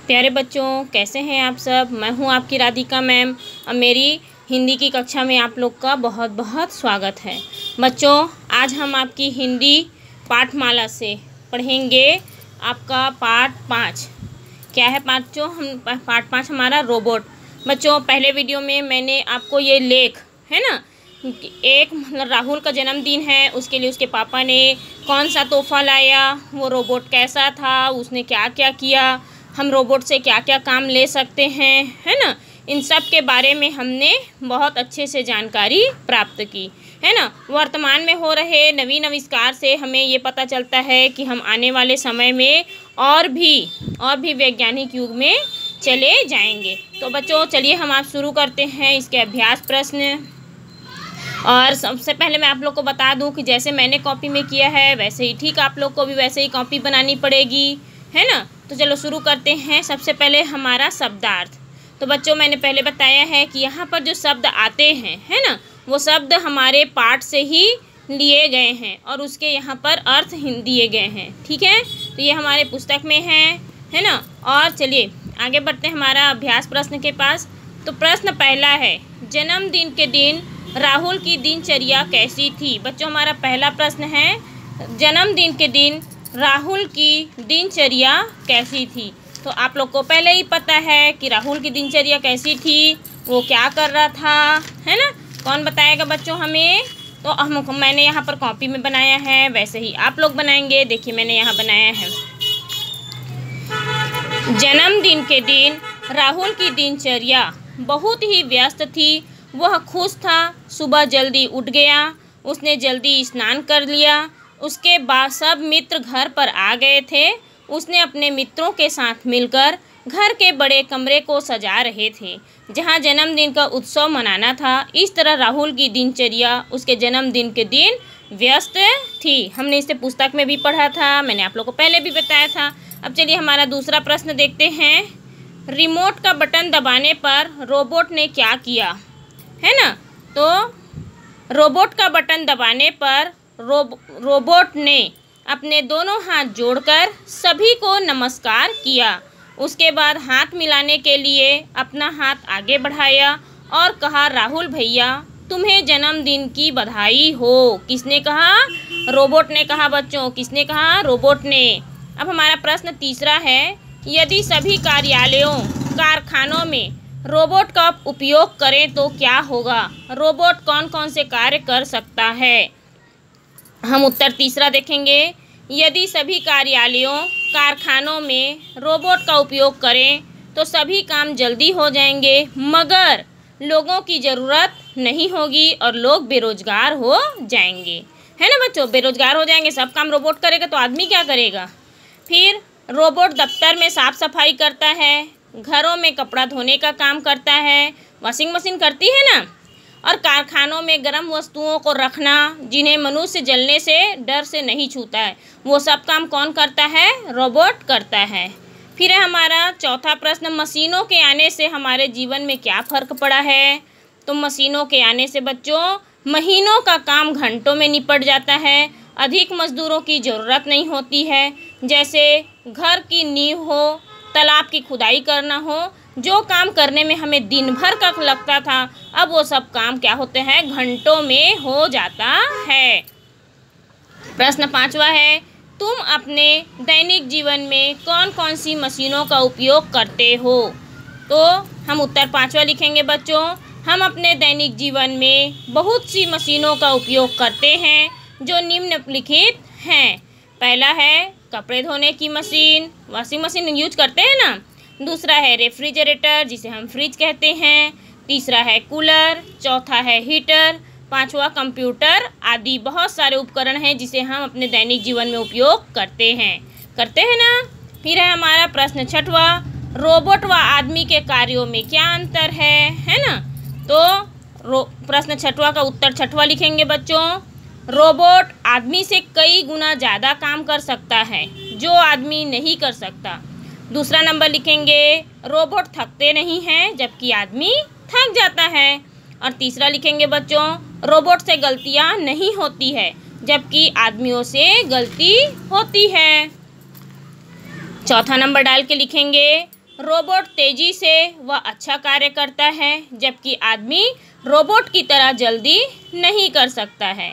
प्यारे बच्चों, कैसे हैं आप सब। मैं हूं आपकी राधिका मैम और मेरी हिंदी की कक्षा में आप लोग का बहुत बहुत स्वागत है। बच्चों, आज हम आपकी हिंदी पाठमाला से पढ़ेंगे आपका पाठ 5। क्या है बच्चों? हम पाठ 5 हमारा रोबोट। बच्चों, पहले वीडियो में मैंने आपको ये लेख है ना, एक मतलब राहुल का जन्मदिन है, उसके लिए उसके पापा ने कौन सा तोहफा लाया, वो रोबोट कैसा था, उसने क्या क्या किया, हम रोबोट से क्या क्या काम ले सकते हैं, है ना, इन सब के बारे में हमने बहुत अच्छे से जानकारी प्राप्त की है ना। वर्तमान में हो रहे नवीन आविष्कार से हमें ये पता चलता है कि हम आने वाले समय में और भी वैज्ञानिक युग में चले जाएंगे। तो बच्चों, चलिए हम आप शुरू करते हैं इसके अभ्यास प्रश्न। और सबसे पहले मैं आप लोग को बता दूं कि जैसे मैंने कॉपी में किया है वैसे ही ठीक आप लोग को भी वैसे ही कॉपी बनानी पड़ेगी, है ना। तो चलो शुरू करते हैं। सबसे पहले हमारा शब्दार्थ। तो बच्चों, मैंने पहले बताया है कि यहाँ पर जो शब्द आते हैं, है ना, वो शब्द हमारे पाठ से ही लिए गए हैं और उसके यहाँ पर अर्थ दिए गए हैं, ठीक है। तो ये हमारे पुस्तक में है ना। और चलिए आगे बढ़ते हैं हमारा अभ्यास प्रश्न के पास। तो प्रश्न पहला है, जन्मदिन के दिन राहुल की दिनचर्या कैसी थी। बच्चों, हमारा पहला प्रश्न है, जन्मदिन के दिन राहुल की दिनचर्या कैसी थी। तो आप लोग को पहले ही पता है कि राहुल की दिनचर्या कैसी थी, वो क्या कर रहा था, है ना। कौन बताएगा बच्चों हमें? तो मैंने यहाँ पर कॉपी में बनाया है, वैसे ही आप लोग बनाएंगे। देखिए मैंने यहाँ बनाया है, जन्मदिन के दिन राहुल की दिनचर्या बहुत ही व्यस्त थी। वह खुश था, सुबह जल्दी उठ गया, उसने जल्दी स्नान कर लिया, उसके बाद सब मित्र घर पर आ गए थे। उसने अपने मित्रों के साथ मिलकर घर के बड़े कमरे को सजा रहे थे जहां जन्मदिन का उत्सव मनाना था। इस तरह राहुल की दिनचर्या उसके जन्मदिन के दिन व्यस्त थी। हमने इसे पुस्तक में भी पढ़ा था, मैंने आप लोग को पहले भी बताया था। अब चलिए हमारा दूसरा प्रश्न देखते हैं। रिमोट का बटन दबाने पर रोबोट ने क्या किया, है ना। तो रोबोट का बटन दबाने पर रोबोट ने अपने दोनों हाथ जोड़कर सभी को नमस्कार किया। उसके बाद हाथ मिलाने के लिए अपना हाथ आगे बढ़ाया और कहा, राहुल भैया तुम्हें जन्मदिन की बधाई हो। किसने कहा? रोबोट ने कहा बच्चों। किसने कहा? रोबोट ने। अब हमारा प्रश्न तीसरा है, यदि सभी कार्यालयों कारखानों में रोबोट का उपयोग करें तो क्या होगा। रोबोट कौन कौन से कार्य कर सकता है। हम उत्तर तीसरा देखेंगे, यदि सभी कार्यालयों कारखानों में रोबोट का उपयोग करें तो सभी काम जल्दी हो जाएंगे, मगर लोगों की ज़रूरत नहीं होगी और लोग बेरोजगार हो जाएंगे, है ना बच्चों। बेरोजगार हो जाएंगे, सब काम रोबोट करेगा तो आदमी क्या करेगा। फिर रोबोट दफ्तर में साफ सफाई करता है, घरों में कपड़ा धोने का काम करता है, वॉशिंग मशीन करती है ना, और कारखानों में गर्म वस्तुओं को रखना जिन्हें मनुष्य जलने से डर से नहीं छूता है, वो सब काम कौन करता है? रोबोट करता है। फिर है हमारा चौथा प्रश्न, मशीनों के आने से हमारे जीवन में क्या फ़र्क पड़ा है। तो मशीनों के आने से बच्चों महीनों का काम घंटों में निपट जाता है, अधिक मजदूरों की ज़रूरत नहीं होती है। जैसे घर की नींव हो, तालाब की खुदाई करना हो, जो काम करने में हमें दिन भर का लगता था, अब वो सब काम क्या होते हैं? घंटों में हो जाता है। प्रश्न पांचवा है, तुम अपने दैनिक जीवन में कौन कौन सी मशीनों का उपयोग करते हो। तो हम उत्तर पांचवा लिखेंगे बच्चों। हम अपने दैनिक जीवन में बहुत सी मशीनों का उपयोग करते हैं जो निम्नलिखित हैं। पहला है कपड़े धोने की मशीन, वॉशिंग मशीन यूज करते हैं ना। दूसरा है रेफ्रिजरेटर जिसे हम फ्रिज कहते हैं। तीसरा है कूलर। चौथा है हीटर। पांचवा कंप्यूटर आदि बहुत सारे उपकरण हैं जिसे हम अपने दैनिक जीवन में उपयोग करते हैं ना। फिर है हमारा प्रश्न छठवा, रोबोट व आदमी के कार्यों में क्या अंतर है ना। तो प्रश्न छठवा का उत्तर छठवा लिखेंगे बच्चों। रोबोट आदमी से कई गुना ज़्यादा काम कर सकता है जो आदमी नहीं कर सकता। दूसरा नंबर लिखेंगे, रोबोट थकते नहीं हैं जबकि आदमी थक जाता है। और तीसरा लिखेंगे बच्चों, रोबोट से गलतियां नहीं होती है जबकि आदमियों से गलती होती है। चौथा नंबर डाल के लिखेंगे, रोबोट तेजी से व अच्छा कार्य करता है, जबकि आदमी रोबोट की तरह जल्दी नहीं कर सकता है।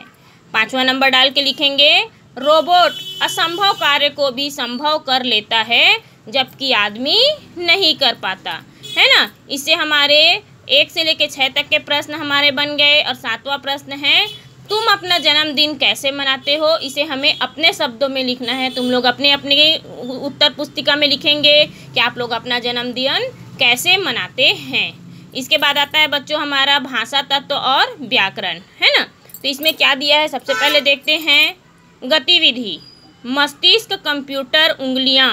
5वां नंबर डाल के लिखेंगे, रोबोट असंभव कार्य को भी संभव कर लेता है, जबकि आदमी नहीं कर पाता, है ना। इससे हमारे 1 से लेकर 6 तक के प्रश्न हमारे बन गए। और 7वां प्रश्न है, तुम अपना जन्मदिन कैसे मनाते हो? इसे हमें अपने शब्दों में लिखना है। तुम लोग अपने अपने उत्तर पुस्तिका में लिखेंगे कि आप लोग अपना जन्मदिन कैसे मनाते हैं। इसके बाद आता है बच्चों हमारा भाषा तत्व और व्याकरण, है ना। तो इसमें क्या दिया है, सबसे पहले देखते हैं। गतिविधि, मस्तिष्क, कंप्यूटर, उंगलियां,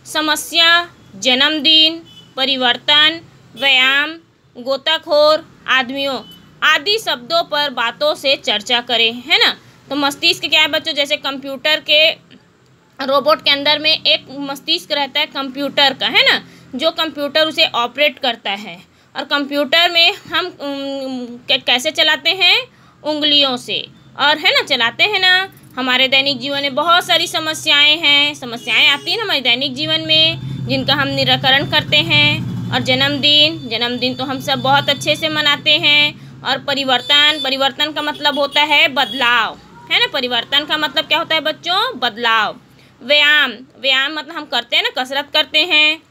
समस्या, जन्मदिन, परिवर्तन, व्यायाम, गोताखोर, आदमियों आदि शब्दों पर बातों से चर्चा करें, है ना। तो मस्तिष्क क्या है बच्चों, जैसे कंप्यूटर के रोबोट के अंदर में एक मस्तिष्क रहता है कंप्यूटर का, है ना, जो कंप्यूटर उसे ऑपरेट करता है। और कंप्यूटर में हम कैसे चलाते हैं, उंगलियों से, और है ना चलाते हैं ना। हमारे दैनिक जीवन में बहुत सारी समस्याएं हैं, समस्याएं आती हैं ना हमारे दैनिक जीवन में, जिनका हम निराकरण करते हैं। और जन्मदिन तो हम सब बहुत अच्छे से मनाते हैं। और परिवर्तन का मतलब होता है बदलाव, है ना। परिवर्तन का मतलब क्या होता है बच्चों, बदलाव। व्यायाम मतलब हम करते हैं ना, कसरत करते हैं।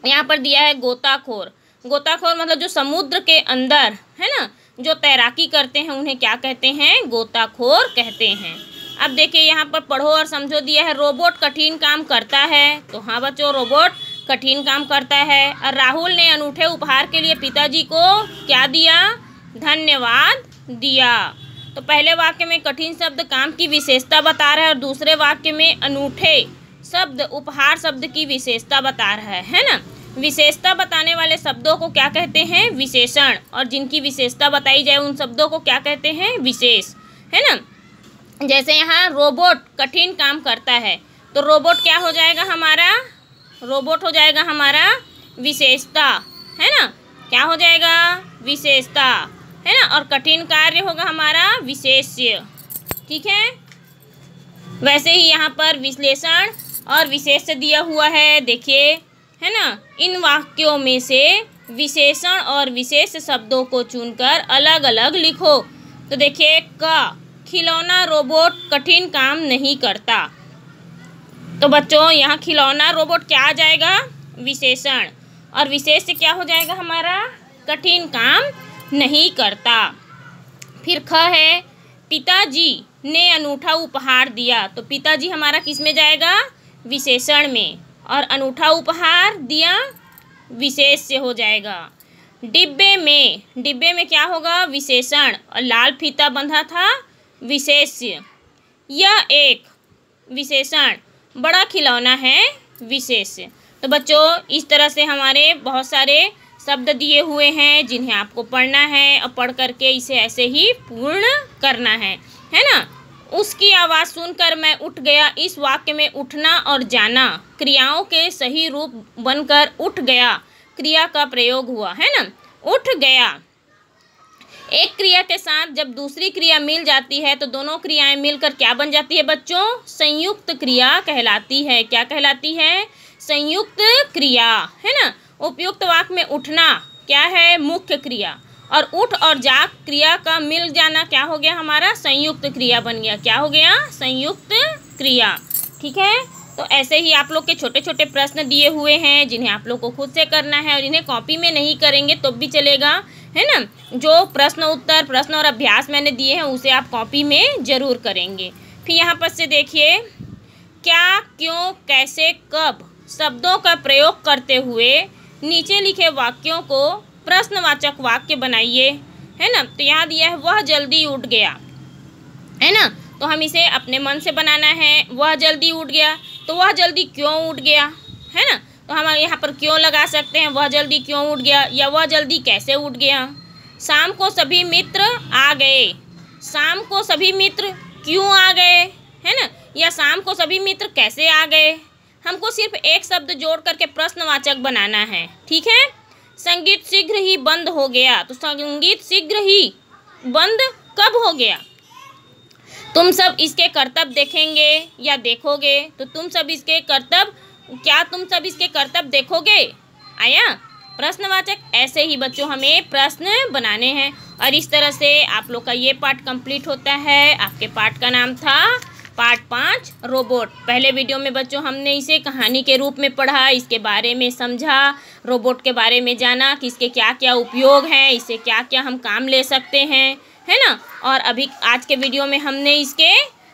यहाँ पर दिया है गोताखोर मतलब जो समुद्र के अंदर, है ना, जो तैराकी करते हैं उन्हें क्या कहते हैं, गोताखोर कहते हैं। अब देखिए यहाँ पर पढ़ो और समझो दिया है, रोबोट कठिन काम करता है। तो हाँ बच्चों, रोबोट कठिन काम करता है। और राहुल ने अनूठे उपहार के लिए पिताजी को क्या दिया, धन्यवाद दिया। तो पहले वाक्य में कठिन शब्द काम की विशेषता बता रहा है, और दूसरे वाक्य में अनूठे शब्द उपहार शब्द की विशेषता बता रहा है ना। विशेषता बताने वाले शब्दों को क्या कहते हैं, विशेषण। और जिनकी विशेषता बताई जाए उन शब्दों को क्या कहते हैं, विशेष, है ना। जैसे यहाँ रोबोट कठिन काम करता है, तो रोबोट क्या हो जाएगा हमारा, रोबोट हो जाएगा हमारा विशेषता, है ना। क्या हो जाएगा, विशेषता, है ना। और कठिन कार्य होगा हमारा विशेष्य, ठीक है। वैसे ही यहाँ पर विश्लेषण और विशेष्य दिया हुआ है, देखिए, है ना। इन वाक्यों में से विशेषण और विशेष शब्दों को चुनकर अलग अलग लिखो। तो देखिए, क खिलौना रोबोट कठिन काम नहीं करता। तो बच्चों यहाँ खिलौना रोबोट क्या आ जाएगा, विशेषण। और विशेष क्या हो जाएगा हमारा, कठिन काम नहीं करता। फिर ख है, पिताजी ने अनूठा उपहार दिया। तो पिताजी हमारा किस में जाएगा, विशेषण में। और अनूठा उपहार दिया विशेष से हो जाएगा। डिब्बे में क्या होगा, विशेषण। और लाल फीता बंधा था, विशेष्य। यह एक विशेषण, बड़ा खिलौना है, विशेष्य। तो बच्चों इस तरह से हमारे बहुत सारे शब्द दिए हुए हैं, जिन्हें आपको पढ़ना है और पढ़ करके इसे ऐसे ही पूर्ण करना है ना। उसकी आवाज़ सुनकर मैं उठ गया। इस वाक्य में उठना और जाना क्रियाओं के सही रूप बनकर उठ गया क्रिया का प्रयोग हुआ, है ना। उठ गया, एक क्रिया के साथ जब दूसरी क्रिया मिल जाती है तो दोनों क्रियाएं मिलकर क्या बन जाती है बच्चों, संयुक्त क्रिया कहलाती है। क्या कहलाती है, संयुक्त क्रिया, है ना। उपयुक्त वाक्य में उठना क्या है, मुख्य क्रिया। और उठ और जाग क्रिया का मिल जाना क्या हो गया हमारा, संयुक्त क्रिया बन गया। क्या हो गया, संयुक्त क्रिया, ठीक है। तो ऐसे ही आप लोग के छोटे छोटे प्रश्न दिए हुए हैं, जिन्हें आप लोग को खुद से करना है। और इन्हें कॉपी में नहीं करेंगे तो भी चलेगा, है ना। जो प्रश्न और अभ्यास मैंने दिए हैं उसे आप कॉपी में ज़रूर करेंगे। फिर यहाँ पर से देखिए, क्या, क्यों, कैसे, कब शब्दों का प्रयोग करते हुए नीचे लिखे वाक्यों को प्रश्नवाचक वाक्य बनाइए, है ना। तो यहाँ दिया है, वह जल्दी उठ गया, है ना। तो हम इसे अपने मन से बनाना है। वह जल्दी उठ गया, तो वह जल्दी क्यों उठ गया, है ना। तो हम यहाँ पर क्यों लगा सकते हैं, वह जल्दी क्यों उठ गया, या वह जल्दी कैसे उठ गया। शाम को सभी मित्र आ गए, शाम को सभी मित्र क्यों आ गए, है ना। या शाम को सभी मित्र कैसे आ गए। हमको सिर्फ एक शब्द जोड़ करके प्रश्नवाचक बनाना है, ठीक है। संगीत शीघ्र ही बंद हो गया, तो संगीत शीघ्र ही बंद कब हो गया। तुम सब इसके कर्तव्य देखेंगे या देखोगे, तो तुम सब इसके कर्तव्य, क्या तुम सब इसके कर्तव्य देखोगे आया। प्रश्नवाचक ऐसे ही बच्चों हमें प्रश्न बनाने हैं। और इस तरह से आप लोग का ये पार्ट कंप्लीट होता है। आपके पार्ट का नाम था पार्ट 5 रोबोट। पहले वीडियो में बच्चों हमने इसे कहानी के रूप में पढ़ा, इसके बारे में समझा, रोबोट के बारे में जाना कि इसके क्या क्या उपयोग हैं, इससे क्या क्या हम काम ले सकते हैं, है ना। और अभी आज के वीडियो में हमने इसके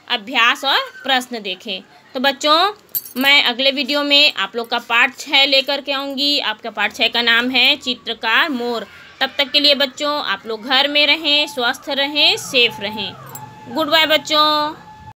अभ्यास और प्रश्न देखे। तो बच्चों मैं अगले वीडियो में आप लोग का पार्ट 6 लेकर के आऊँगी। आपका पार्ट 6 का नाम है चित्रकार मोर। तब तक के लिए बच्चों आप लोग घर में रहें, स्वस्थ रहें, सेफ रहें। गुड बाय बच्चों।